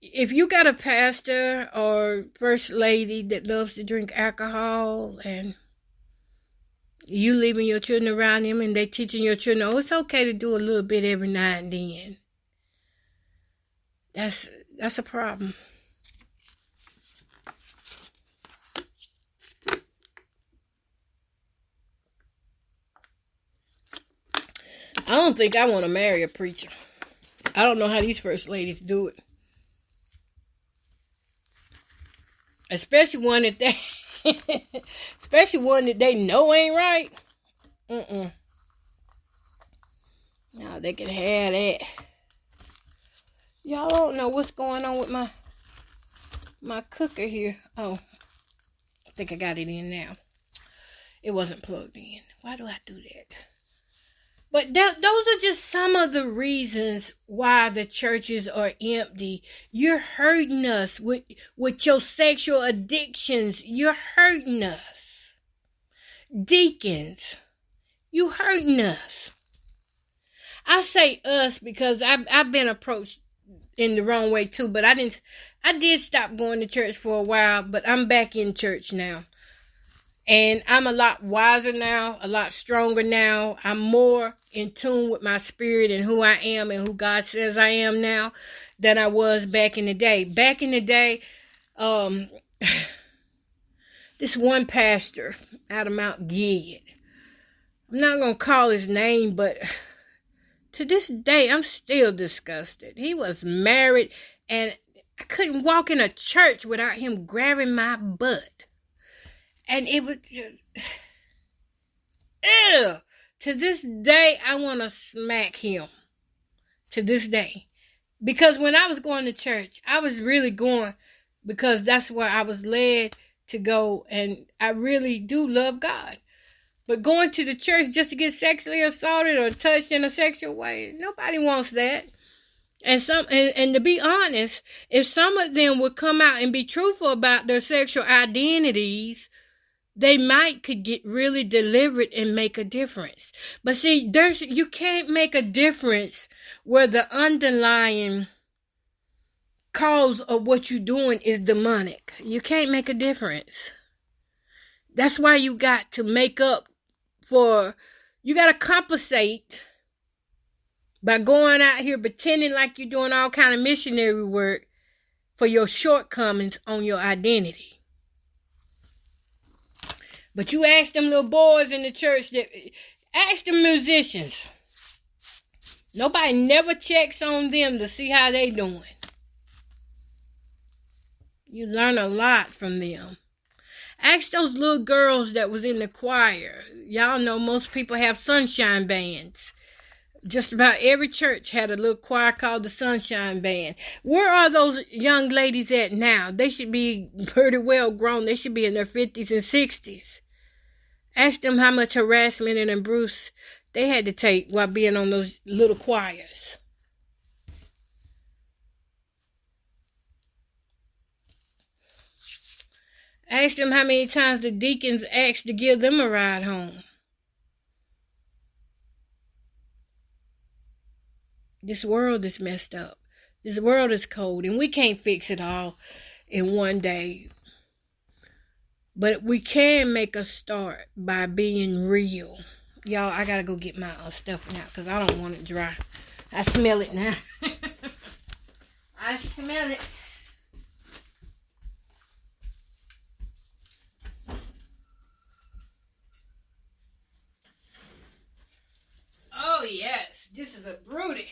if you got a pastor or first lady that loves to drink alcohol and you leaving your children around them and they teaching your children, oh, it's okay to do a little bit every now and then. That's a problem. I don't think I want to marry a preacher. I don't know how these first ladies do it. Especially one that they know ain't right. No, they can have that. Y'all don't know what's going on with my cooker here. Oh, I think I got it in now. It wasn't plugged in. Why do I do that? But those are just some of the reasons why the churches are empty. You're hurting us with your sexual addictions. You're hurting us. Deacons, you hurting us. I say us because I've been approached in the wrong way too, but I did stop going to church for a while, but I'm back in church now. And I'm a lot wiser now, a lot stronger now. I'm more in tune with my spirit and who I am and who God says I am now than I was back in the day. Back in the day, this one pastor out of Mount Gilead, I'm not going to call his name, but to this day, I'm still disgusted. He was married, and I couldn't walk in a church without him grabbing my butt. And it was just, ew. To this day, I want to smack him. To this day. Because when I was going to church, I was really going because that's where I was led to go. And I really do love God. But going to the church just to get sexually assaulted or touched in a sexual way, nobody wants that. And to be honest, if some of them would come out and be truthful about their sexual identities, they could get really delivered and make a difference. But see, you can't make a difference where the underlying cause of what you're doing is demonic. You can't make a difference. That's why you got to you got to compensate by going out here pretending like you're doing all kind of missionary work for your shortcomings on your identity. But you ask them little boys in the church, ask them musicians. Nobody never checks on them to see how they doing. You learn a lot from them. Ask those little girls that was in the choir. Y'all know most people have sunshine bands. Just about every church had a little choir called the Sunshine Band. Where are those young ladies at now? They should be pretty well grown. They should be in their 50s and 60s. Ask them how much harassment and abuse they had to take while being on those little choirs. Ask them how many times the deacons asked to give them a ride home. This world is messed up. This world is cold, and we can't fix it all in one day. But we can make a start by being real. Y'all, I gotta go get my stuff now because I don't want it dry. I smell it now. I smell it. Oh, yes. This is a broody.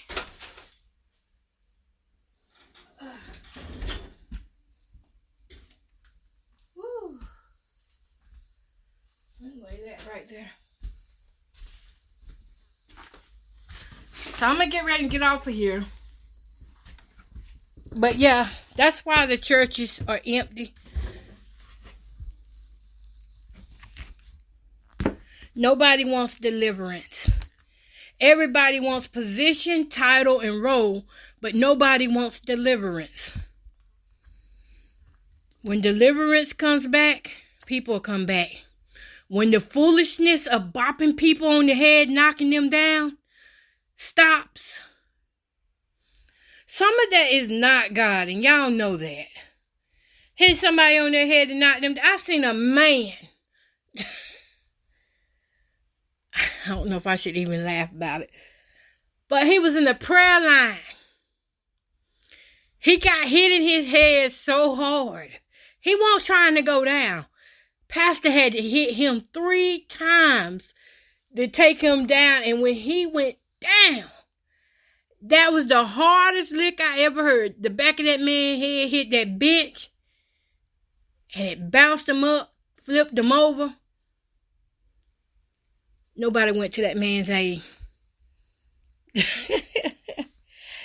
Woo. Lay that right there. So I'm going to get ready and get off of here. But yeah, that's why the churches are empty. Nobody wants deliverance. Everybody wants position, title, and role, but nobody wants deliverance. When deliverance comes back, people come back. When the foolishness of bopping people on the head, knocking them down, stops, some of that is not God, and y'all know that. Hit somebody on their head and knock them down. I've seen a man. I don't know if I should even laugh about it. But he was in the prayer line. He got hit in his head so hard. He wasn't trying to go down. Pastor had to hit him 3 times to take him down. And when he went down, that was the hardest lick I ever heard. The back of that man's head hit that bench. And it bounced him up, flipped him over. Nobody went to that man's aid.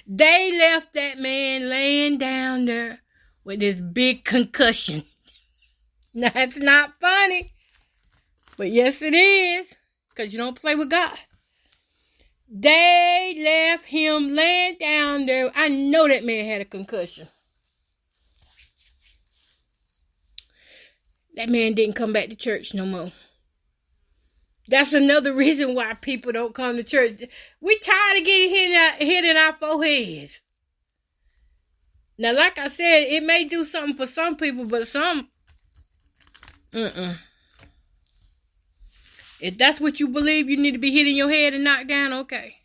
They left that man laying down there with this big concussion. That's not funny. But yes, it is. Because you don't play with God. They left him laying down there. I know that man had a concussion. That man didn't come back to church no more. That's another reason why people don't come to church. We tired of getting hit in our foreheads. Now, like I said, it may do something for some people, but some, If that's what you believe, you need to be hitting your head and knocked down, okay.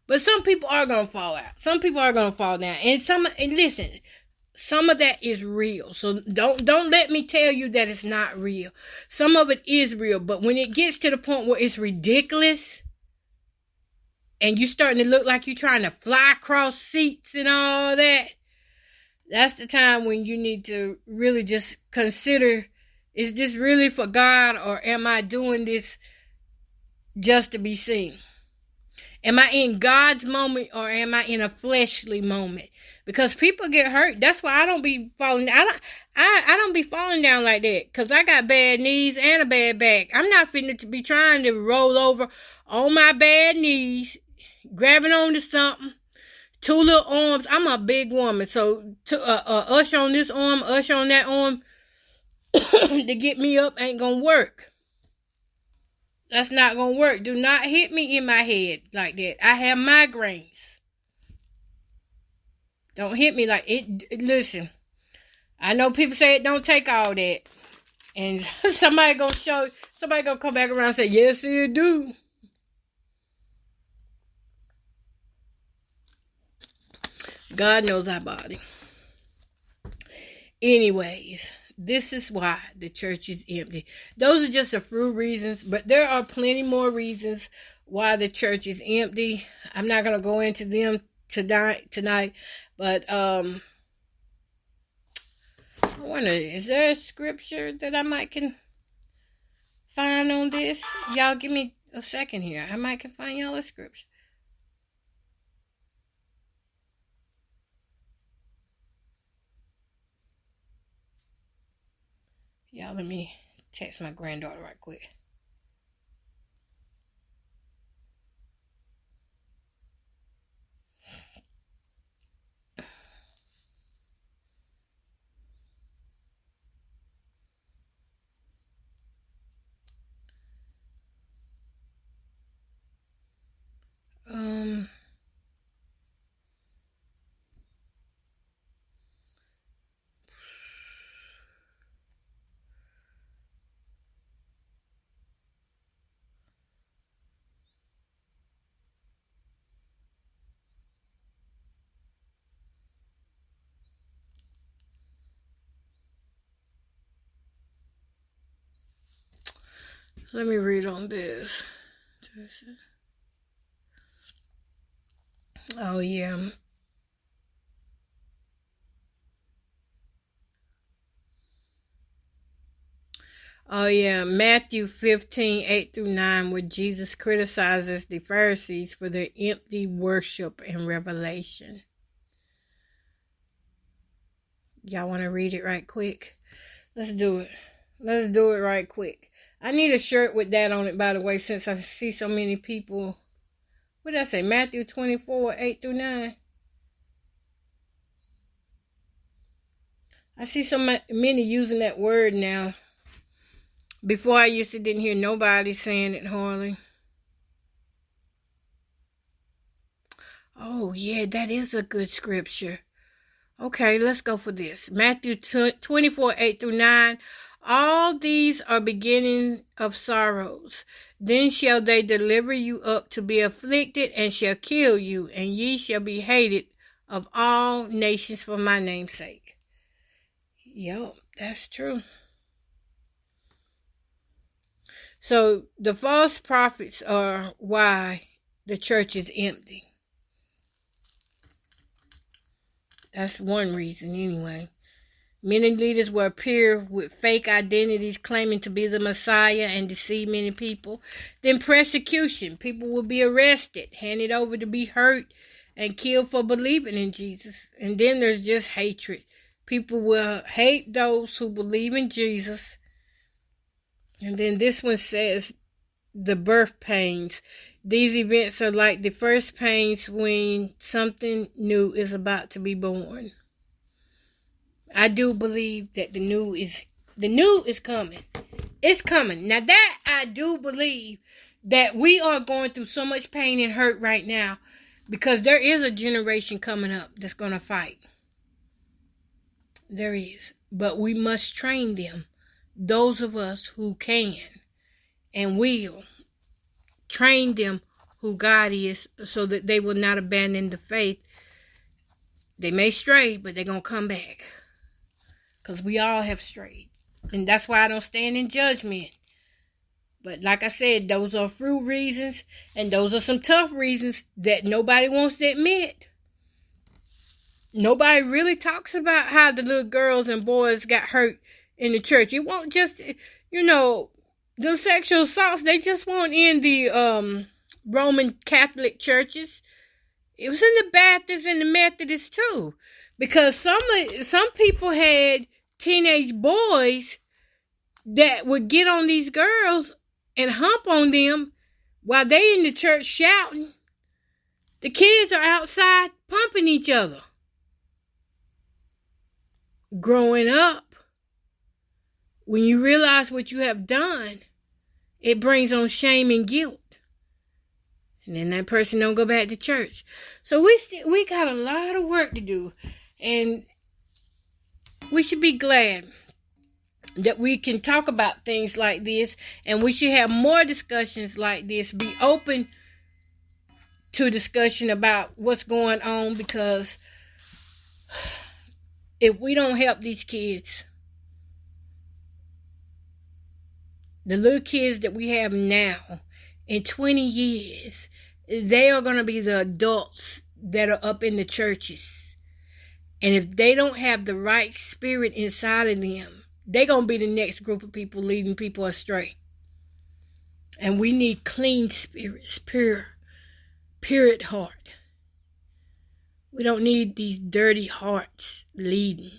But some people are going to fall out. Some people are going to fall down. And listen, some of that is real. So don't let me tell you that it's not real. Some of it is real. But when it gets to the point where it's ridiculous and you're starting to look like you're trying to fly across seats and all that, that's the time when you need to really just consider, is this really for God, or am I doing this just to be seen? Am I in God's moment, or am I in a fleshly moment? Because people get hurt. That's why I don't be falling. I don't be falling down like that. Because I got bad knees and a bad back. I'm not fitting to be trying to roll over on my bad knees, grabbing onto something. 2 little arms. I'm a big woman. So to ush on this arm, ush on that arm to get me up ain't going to work. That's not going to work. Do not hit me in my head like that. I have migraines. Don't hit me like it. Listen, I know people say it don't take all that. And somebody gonna come back around and say, yes, it do. God knows our body. Anyways, this is why the church is empty. Those are just a few reasons, but there are plenty more reasons why the church is empty. I'm not going to go into them tonight, but I wonder, is there a scripture that I can find on this? Y'all give me a second here. I might can find y'all a scripture. Y'all, let me text my granddaughter right quick. Let me read on this. Oh, yeah. Oh, yeah. Matthew 15:8-9, where Jesus criticizes the Pharisees for their empty worship and revelation. Y'all want to read it right quick? Let's do it. Let's do it right quick. I need a shirt with that on it, by the way, since I see so many people. What did I say? Matthew 24:8-9. I see so many using that word now. Before I used to didn't hear nobody saying it hardly. Oh, yeah, that is a good scripture. Okay, let's go for this. Matthew 24:8-9. All these are beginning of sorrows. Then shall they deliver you up to be afflicted, and shall kill you, and ye shall be hated of all nations for my name's sake. Yup, that's true. So the false prophets are why the church is empty. That's one reason anyway. Many leaders will appear with fake identities claiming to be the Messiah and deceive many people. Then persecution. People will be arrested, handed over to be hurt and killed for believing in Jesus. And then there's just hatred. People will hate those who believe in Jesus. And then this one says the birth pains. These events are like the first pains when something new is about to be born. I do believe that the new is coming. It's coming. Now that I do believe that we are going through so much pain and hurt right now because there is a generation coming up that's going to fight. There is. But we must train them. Those of us who can and will train them who God is so that they will not abandon the faith. They may stray, but they're going to come back. Because we all have strayed. And that's why I don't stand in judgment. But like I said, those are a few reasons. And those are some tough reasons that nobody wants to admit. Nobody really talks about how the little girls and boys got hurt in the church. It won't just, the sexual assaults, they just won't in the Roman Catholic churches. It was in the Baptists and the Methodists too. Because some people had teenage boys that would get on these girls and hump on them while they in the church shouting. The kids are outside pumping each other. Growing up, when you realize what you have done, it brings on shame and guilt. And then that person don't go back to church. So we got a lot of work to do. And we should be glad that we can talk about things like this. And we should have more discussions like this. Be open to discussion about what's going on. Because if we don't help these kids, the little kids that we have now, in 20 years, they are going to be the adults that are up in the churches. And if they don't have the right spirit inside of them, they're going to be the next group of people leading people astray. And we need clean spirits, pure heart. We don't need these dirty hearts bleeding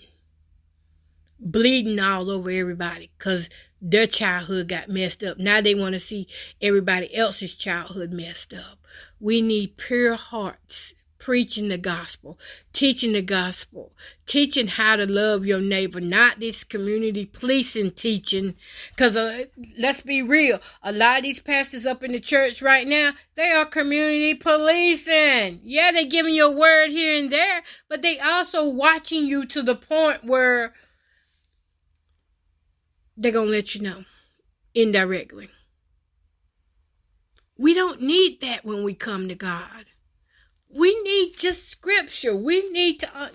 all over everybody because their childhood got messed up. Now they want to see everybody else's childhood messed up. We need pure hearts preaching the gospel, teaching how to love your neighbor, not this community policing teaching. Because let's be real, a lot of these pastors up in the church right now, they are community policing. Yeah, they giving you a word here and there, but they also watching you to the point where they're going to let you know indirectly. We don't need that when we come to God. We need just scripture. We need to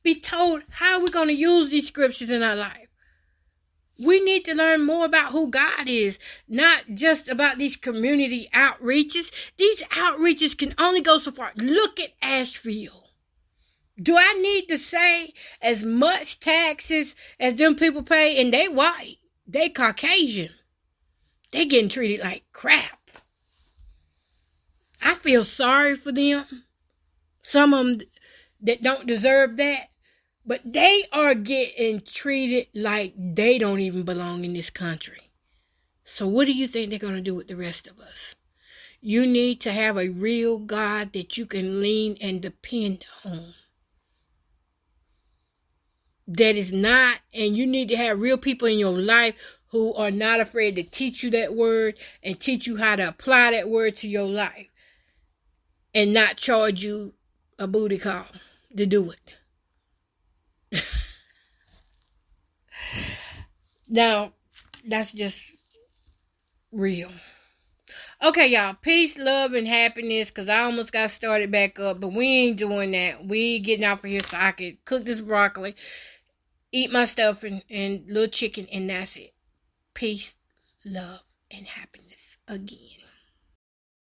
be told how we're going to use these scriptures in our life. We need to learn more about who God is, not just about these community outreaches. These outreaches can only go so far. Look at Asheville. Do I need to say as much taxes as them people pay? And they white. They Caucasian. They getting treated like crap. I feel sorry for them. Some of them that don't deserve that. But they are getting treated like they don't even belong in this country. So what do you think they're going to do with the rest of us? You need to have a real God that you can lean and depend on. That is not, and you need to have real people in your life who are not afraid to teach you that word and teach you how to apply that word to your life and not charge you a booty call to do it. Now, that's just real. Okay, y'all. Peace, love, and happiness, because I almost got started back up, but we ain't doing that. We getting out for here so I can cook this broccoli, eat my stuff and little chicken, and that's it. Peace, love, and happiness again.